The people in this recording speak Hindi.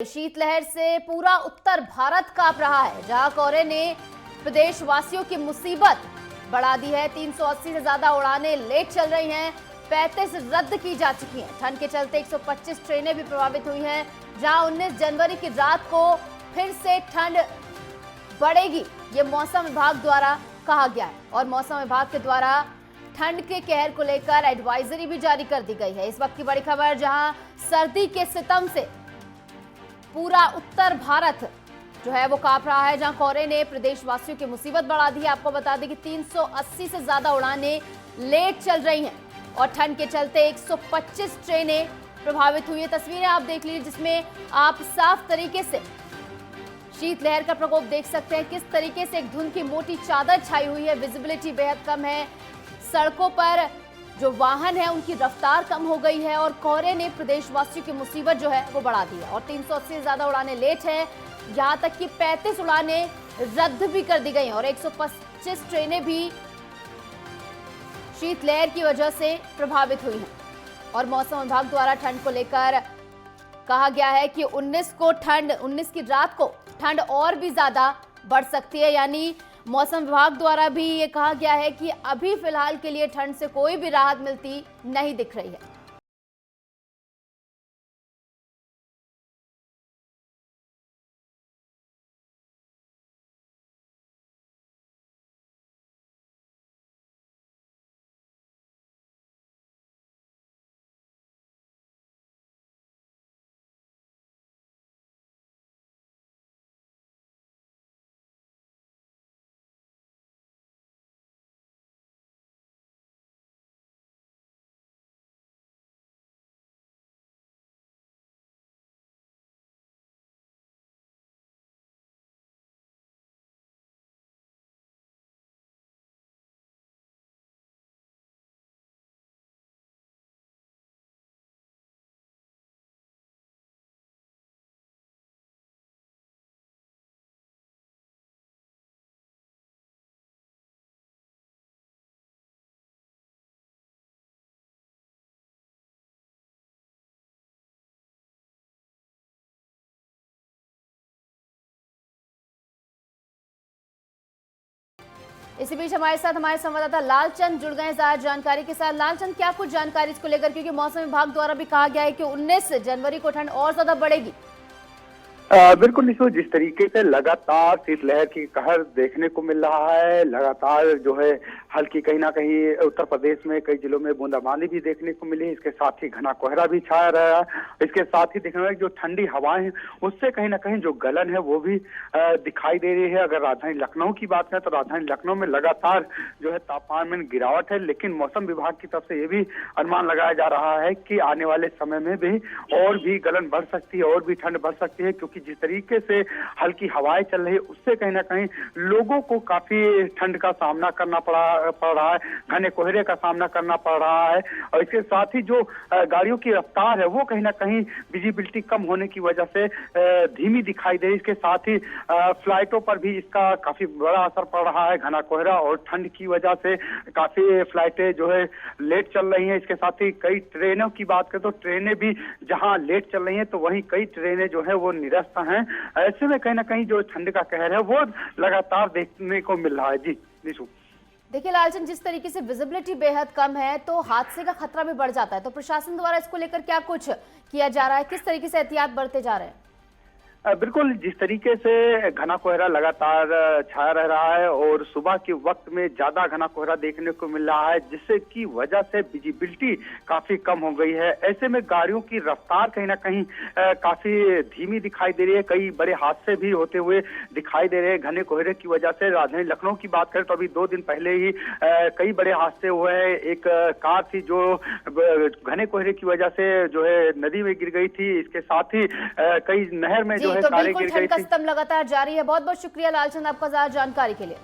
शीतलहर से पूरा उत्तर भारत कांप रहा है, जहां कोहरे ने प्रदेशवासियों की मुसीबत बढ़ा दी है। 380 से ज्यादा उड़ानें लेट चल रही हैं, 35 रद्द की जा चुकी हैं। ठंड के चलते 125 ट्रेनें भी प्रभावित हुई हैं, जहां 19 जनवरी की रात को फिर से ठंड बढ़ेगी, ये मौसम विभाग द्वारा कहा गया है। और मौसम विभाग के द्वारा ठंड के कहर को लेकर एडवाइजरी भी जारी कर दी गई है। इस वक्त की बड़ी खबर, जहां सर्दी के सितम से पूरा उत्तर भारत जो है वो कांप रहा है, जहां कोहरे ने प्रदेशवासियों की मुसीबत बढ़ा दी है। आपको बता दें कि 380 से ज्यादा उड़ानें लेट चल रही हैं और ठंड के चलते 125 ट्रेनें प्रभावित हुई है। तस्वीरें आप देख लीजिए, जिसमें आप साफ तरीके से शीतलहर का प्रकोप देख सकते हैं। किस तरीके से एक धुंध की मोटी चादर छाई हुई है, विजिबिलिटी बेहद कम है, सड़कों पर जो वाहन है उनकी रफ्तार कम हो गई है और कोहरे ने प्रदेशवासियों की मुसीबत जो है वो बढ़ा दी है। और 380 से ज्यादा उड़ानें लेट हैं, यहां तक कि 35 उड़ानें रद्द भी कर दी गई हैं और 125 ट्रेनें भी शीतलहर की वजह से प्रभावित हुई हैं। और मौसम विभाग द्वारा ठंड को लेकर कहा गया है कि 19 की रात को ठंड और भी ज्यादा बढ़ सकती है। यानी मौसम विभाग द्वारा भी ये कहा गया है कि अभी फिलहाल के लिए ठंड से कोई भी राहत मिलती नहीं दिख रही है। इसी बीच हमारे साथ हमारे संवाददाता लालचंद जुड़ गए ज्यादा जानकारी के साथ। लालचंद, क्या कुछ जानकारी इसको लेकर, क्योंकि मौसम विभाग द्वारा भी कहा गया है कि 19 जनवरी को ठंड और ज्यादा बढ़ेगी। बिल्कुल निशु, जिस तरीके से लगातार शीतलहर की कहर देखने को मिल रहा है, लगातार जो है हल्की कहीं ना कहीं उत्तर प्रदेश में कई जिलों में बूंदाबांदी भी देखने को मिली, इसके साथ ही घना कोहरा भी छाया रहा। इसके साथ ही देखने में जो ठंडी हवाएं हैं उससे कहीं ना कहीं जो गलन है वो भी दिखाई दे रही है। अगर राजधानी लखनऊ की बात करें तो राजधानी लखनऊ में लगातार जो है तापमान में गिरावट है, लेकिन मौसम विभाग की तरफ से ये भी अनुमान लगाया जा रहा है कि आने वाले समय में भी और भी गलन बढ़ सकती है और भी ठंड बढ़ सकती है, क्योंकि जिस तरीके से हल्की हवाएं चल रही है उससे कहीं ना कहीं लोगों को काफी ठंड का सामना करना पड़ रहा है, घने कोहरे का सामना करना पड़ रहा है। और इसके साथ ही जो गाड़ियों की रफ्तार है वो कहीं ना कहीं विजिबिलिटी कम होने की वजह से धीमी दिखाई दे रही है। इसके साथ ही फ्लाइटों पर भी इसका काफी बड़ा असर पड़ रहा है। घना कोहरा और ठंड की वजह से काफी फ्लाइटें जो है लेट चल रही हैं। इसके साथ ही कई ट्रेनों की बात करें तो ट्रेनें भी जहां लेट चल रही हैं तो वहीं कई ट्रेनें जो है वो निरस्त हैं। ऐसे में कहीं ना कहीं जो ठंड का कहर है वो लगातार देखने को मिल रहा है। जी निशु, देखिए लालचंद, जिस तरीके से विजिबिलिटी बेहद कम है तो हादसे का खतरा भी बढ़ जाता है, तो प्रशासन द्वारा इसको लेकर क्या कुछ किया जा रहा है, किस तरीके से एहतियात बरते जा रहे हैं? बिल्कुल, जिस तरीके से घना कोहरा लगातार छाया रह रहा है और सुबह के वक्त में ज्यादा घना कोहरा देखने को मिल रहा है, जिससे की वजह से विजिबिलिटी काफी कम हो गई है। ऐसे में गाड़ियों की रफ्तार कहीं ना कहीं काफी धीमी दिखाई दे रही है। कई बड़े हादसे भी होते हुए दिखाई दे रहे हैं घने कोहरे की वजह से। राजधानी लखनऊ की बात करें तो अभी 2 दिन पहले ही कई बड़े हादसे हुए हैं। एक कार थी जो घने कोहरे की वजह से जो है नदी में गिर गई थी। इसके साथ ही कई नहर में जो है तो बिल्कुल ठंड का सितम लगातार जारी है। बहुत बहुत शुक्रिया लालचंद आपका ज्यादा जानकारी के लिए।